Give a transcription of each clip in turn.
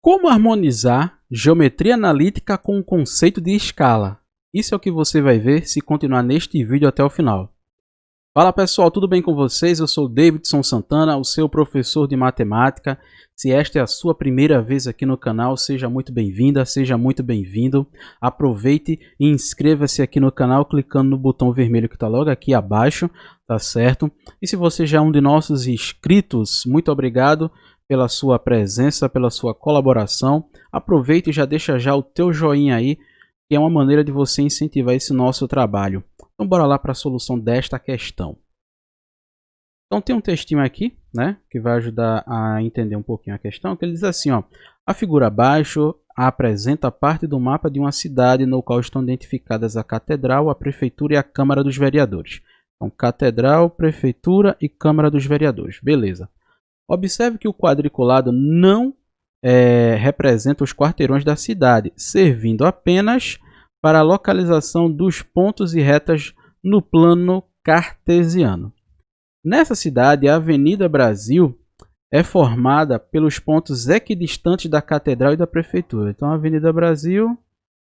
Como harmonizar geometria analítica com o conceito de escala? Isso é o que você vai ver se continuar neste vídeo até o final. Fala pessoal, tudo bem com vocês? Eu sou Davidson Santana, o seu professor de matemática. Se esta é a sua primeira vez aqui no canal, seja muito bem-vinda, seja muito bem-vindo. Aproveite e inscreva-se aqui no canal clicando no botão vermelho que está logo aqui abaixo, tá certo? E se você já é um de nossos inscritos, muito obrigado pela sua presença, pela sua colaboração. Aproveite e já deixa já o teu joinha aí, que é uma maneira de você incentivar esse nosso trabalho. Então bora lá para a solução desta questão. Então tem um textinho aqui, né, que vai ajudar a entender um pouquinho a questão, que ele diz assim, ó: a figura abaixo apresenta parte do mapa de uma cidade no qual estão identificadas a catedral, a prefeitura e a Câmara dos Vereadores. Então catedral, prefeitura e Câmara dos Vereadores. Beleza. Observe que o quadriculado não representa os quarteirões da cidade, servindo apenas para a localização dos pontos e retas no plano cartesiano. Nessa cidade, a Avenida Brasil é formada pelos pontos equidistantes da Catedral e da Prefeitura. Então, a Avenida Brasil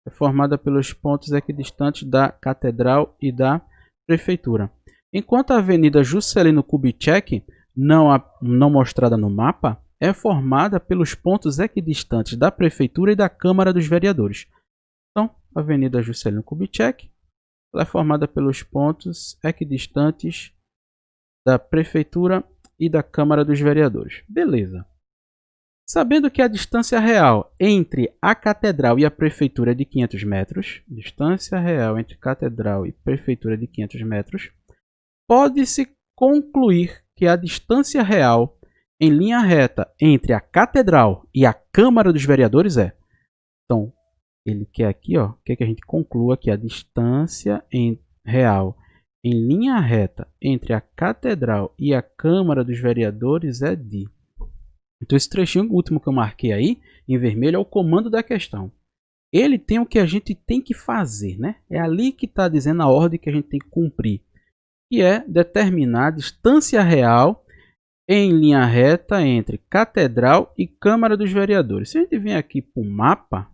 é formada pelos pontos equidistantes da Catedral e da Prefeitura. Enquanto a Avenida Juscelino Kubitschek, não mostrada no mapa, é formada pelos pontos equidistantes da Prefeitura e da Câmara dos Vereadores. Então, a Avenida Juscelino Kubitschek ela é formada pelos pontos equidistantes da Prefeitura e da Câmara dos Vereadores. Beleza. Sabendo que a distância real entre a Catedral e a Prefeitura é de 500 metros, distância real entre Catedral e Prefeitura é de 500 metros, pode-se concluir que a distância real em linha reta entre a Catedral e a Câmara dos Vereadores é. Então, ele quer aqui, ó, quer que a gente conclua que a distância real em linha reta entre a Catedral e a Câmara dos Vereadores é de. Então, esse trechinho último que eu marquei aí, em vermelho, é o comando da questão. Ele tem o que a gente tem que fazer, né? É ali que está dizendo a ordem que a gente tem que cumprir, que é determinar a distância real em linha reta entre Catedral e Câmara dos Vereadores. Se a gente vir aqui para o mapa,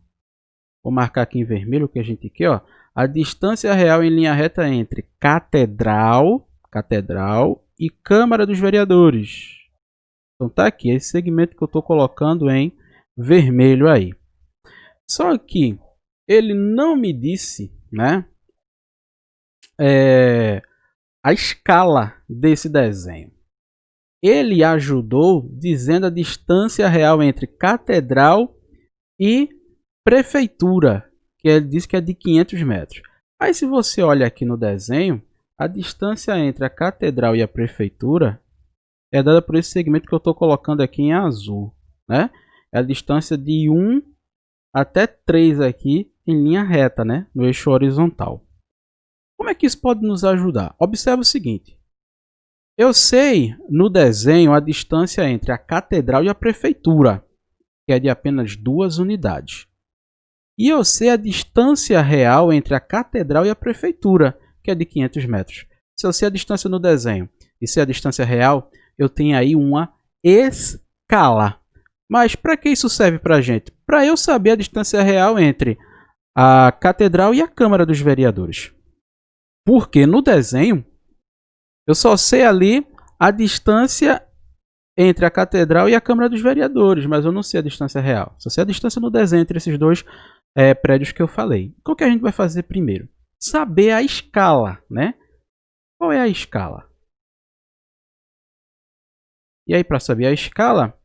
vou marcar aqui em vermelho o que a gente quer, ó, a distância real em linha reta entre Catedral e Câmara dos Vereadores. Então tá aqui, esse segmento que eu estou colocando em vermelho aí. Só que ele não me disse, né, a escala desse desenho. Ele ajudou dizendo a distância real entre Catedral e Prefeitura, que ele diz que é de 500 metros. Aí se você olha aqui no desenho, a distância entre a Catedral e a Prefeitura é dada por esse segmento que eu estou colocando aqui em azul, né? É a distância de 1 até 3 aqui em linha reta, né? No eixo horizontal. Como é que isso pode nos ajudar? Observe o seguinte. Eu sei no desenho a distância entre a Catedral e a Prefeitura, que é de apenas 2 unidades. E eu sei a distância real entre a Catedral e a Prefeitura, que é de 500 metros. Se eu sei a distância no desenho e sei a distância real, eu tenho aí uma escala. Mas para que isso serve para a gente? Para eu saber a distância real entre a Catedral e a Câmara dos Vereadores. Porque no desenho, eu só sei ali a distância entre a Catedral e a Câmara dos Vereadores, mas eu não sei a distância real. Só sei a distância no desenho entre esses dois prédios que eu falei. O que a gente vai fazer primeiro? Saber a escala, né? Qual é a escala? E aí, para saber a escala,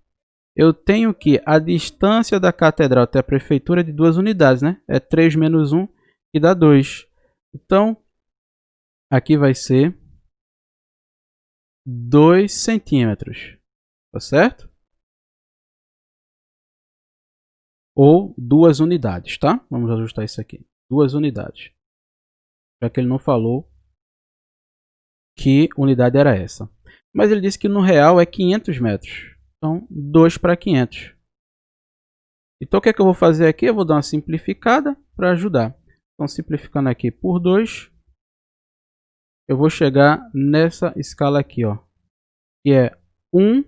eu tenho que a distância da Catedral até a Prefeitura é de 2 unidades, né? É 3 menos 1, que dá 2. Então, aqui vai ser 2 centímetros, tá certo? Ou 2 unidades, tá? Vamos ajustar isso aqui. 2 unidades. Já que ele não falou que unidade era essa. Mas ele disse que no real é 500 metros. Então, 2 para 500. Então, o que é que eu vou fazer aqui? Eu vou dar uma simplificada para ajudar. Então, simplificando aqui por 2, eu vou chegar nessa escala aqui, ó, que é 1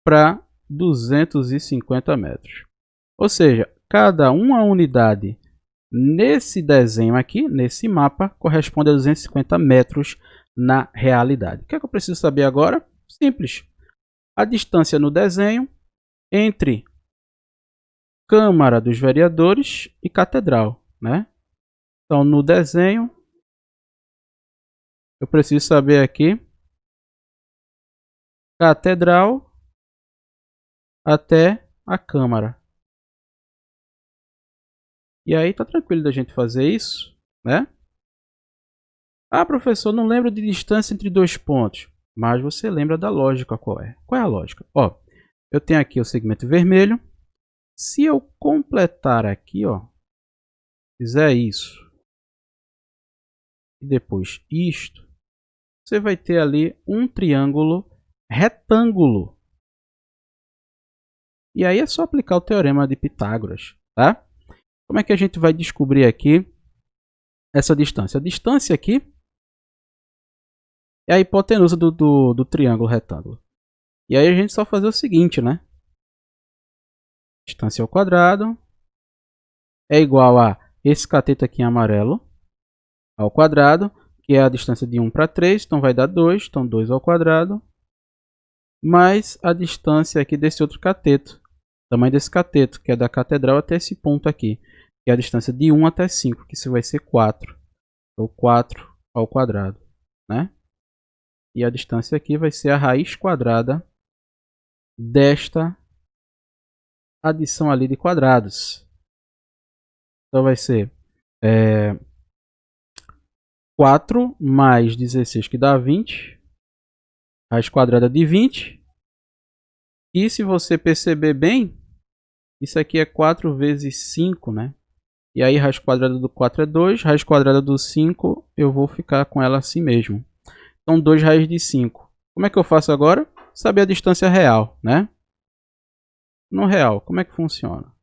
para 250 metros. Ou seja, cada uma unidade nesse desenho aqui, nesse mapa, corresponde a 250 metros na realidade. O que é que eu preciso saber agora? Simples. A distância no desenho entre Câmara dos Vereadores e Catedral, né? Então, no desenho, eu preciso saber aqui Catedral até a Câmara. E aí tá tranquilo da gente fazer isso, né? Ah, professor, não lembro de distância entre dois pontos. Mas você lembra da lógica qual é? Qual é a lógica? Ó, eu tenho aqui o segmento vermelho. Se eu completar aqui, ó, fizer isso e depois isto, você vai ter ali um triângulo retângulo. E aí é só aplicar o teorema de Pitágoras, tá? Como é que a gente vai descobrir aqui essa distância? A distância aqui é a hipotenusa do triângulo retângulo. E aí a gente só fazer o seguinte, né? Distância ao quadrado é igual a esse cateto aqui em amarelo ao quadrado, que é a distância de 1 para 3, então vai dar 2, então 2 ao quadrado, mais a distância aqui desse outro cateto, tamanho desse cateto, que é da catedral até esse ponto aqui, que é a distância de 1 até 5, que isso vai ser 4, então 4 ao quadrado, né? E a distância aqui vai ser a raiz quadrada desta adição ali de quadrados. Então vai ser 4 mais 16, que dá 20. Raiz quadrada de 20. E se você perceber bem, isso aqui é 4 vezes 5, né? E aí raiz quadrada do 4 é 2. Raiz quadrada do 5 eu vou ficar com ela assim mesmo. Então 2 raiz de 5. Como é que eu faço agora? Saber a distância real, né? No real, como é que funciona?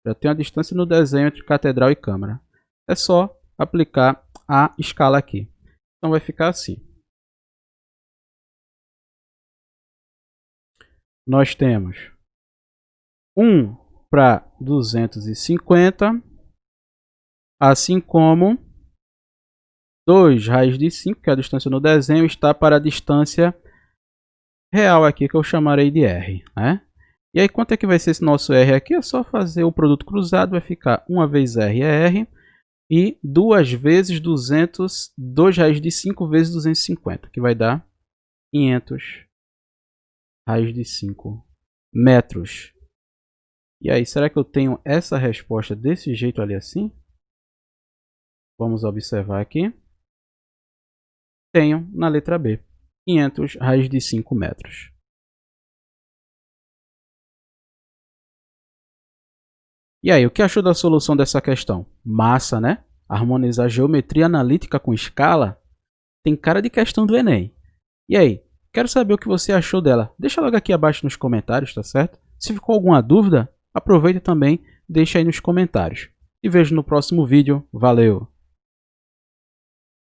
Já tenho a distância no desenho entre catedral e câmara. É só aplicar a escala aqui. Então vai ficar assim. Nós temos 1 para 250, assim como 2 raiz de 5, que é a distância no desenho, está para a distância real aqui, que eu chamarei de R, né? E aí, quanto é que vai ser esse nosso R aqui? É só fazer o produto cruzado, vai ficar 1 vezes R é R, e 2 vezes 200, 2 raiz de 5 vezes 250, que vai dar 500 raiz de 5 metros. E aí, será que eu tenho essa resposta desse jeito ali assim? Vamos observar aqui. Tenho na letra B, 500 raiz de 5 metros. E aí, o que achou da solução dessa questão? Massa, né? Harmonizar geometria analítica com escala tem cara de questão do Enem. E aí, quero saber o que você achou dela. Deixa logo aqui abaixo nos comentários, tá certo? Se ficou alguma dúvida, aproveita também, deixa aí nos comentários. E vejo no próximo vídeo. Valeu!